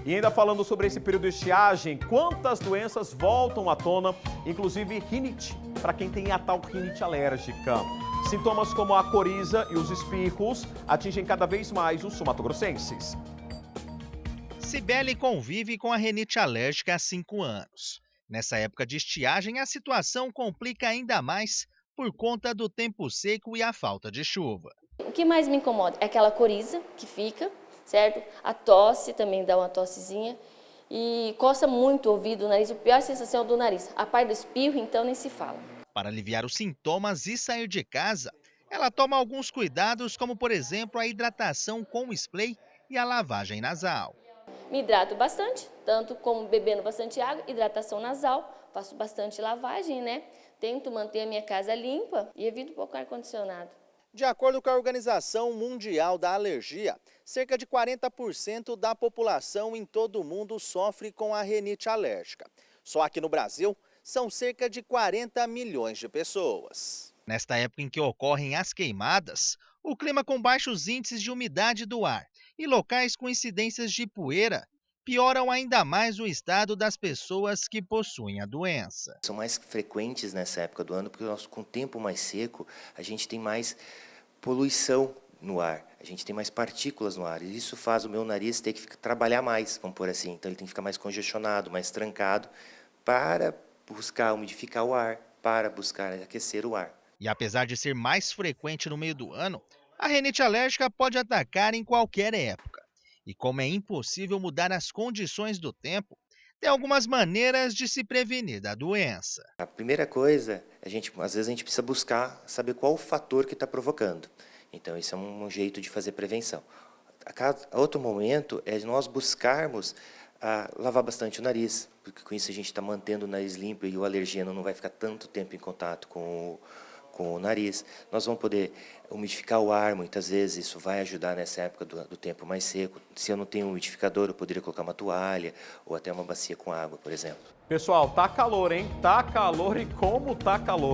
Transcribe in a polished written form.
E ainda falando sobre esse período de estiagem, quantas doenças voltam à tona, inclusive rinite, para quem tem a tal rinite alérgica. Sintomas como a coriza e os espirros atingem cada vez mais os sul-mato-grossenses. Cibele convive com a rinite alérgica há 5 anos. Nessa época de estiagem, a situação complica ainda mais por conta do tempo seco e a falta de chuva. O que mais me incomoda é aquela coriza que fica, certo? A tosse também dá uma tossezinha e coça muito o ouvido, o nariz. A pior sensação é o do nariz. A parte do espirro, então, nem se fala. Para aliviar os sintomas e sair de casa, ela toma alguns cuidados, como por exemplo a hidratação com spray e a lavagem nasal. Me hidrato bastante, tanto como bebendo bastante água, hidratação nasal, faço bastante lavagem, né? Tento manter a minha casa limpa e evito um pouco ar-condicionado. De acordo com a Organização Mundial da Alergia, cerca de 40% da população em todo o mundo sofre com a rinite alérgica. Só aqui no Brasil, são cerca de 40 milhões de pessoas. Nesta época em que ocorrem as queimadas, o clima com baixos índices de umidade do ar e locais com incidências de poeira pioram ainda mais o estado das pessoas que possuem a doença. São mais frequentes nessa época do ano porque com o tempo mais seco a gente tem mais poluição no ar, a gente tem mais partículas no ar e isso faz o meu nariz ter que trabalhar mais, vamos pôr assim. Então ele tem que ficar mais congestionado, mais trancado para buscar umidificar o ar, para buscar aquecer o ar. E apesar de ser mais frequente no meio do ano, a rinite alérgica pode atacar em qualquer época. E como é impossível mudar as condições do tempo, tem algumas maneiras de se prevenir da doença. A primeira coisa, às vezes a gente precisa buscar saber qual o fator que está provocando. Então esse é um jeito de fazer prevenção. A outro momento é nós buscarmos lavar bastante o nariz, porque com isso a gente está mantendo o nariz limpo e o alergeno não vai ficar tanto tempo em contato com o nariz. Nós vamos poder umidificar o ar, muitas vezes isso vai ajudar nessa época do tempo mais seco. Se eu não tenho um umidificador, eu poderia colocar uma toalha ou até uma bacia com água, por exemplo. Pessoal, tá calor, hein? Tá calor e como tá calor.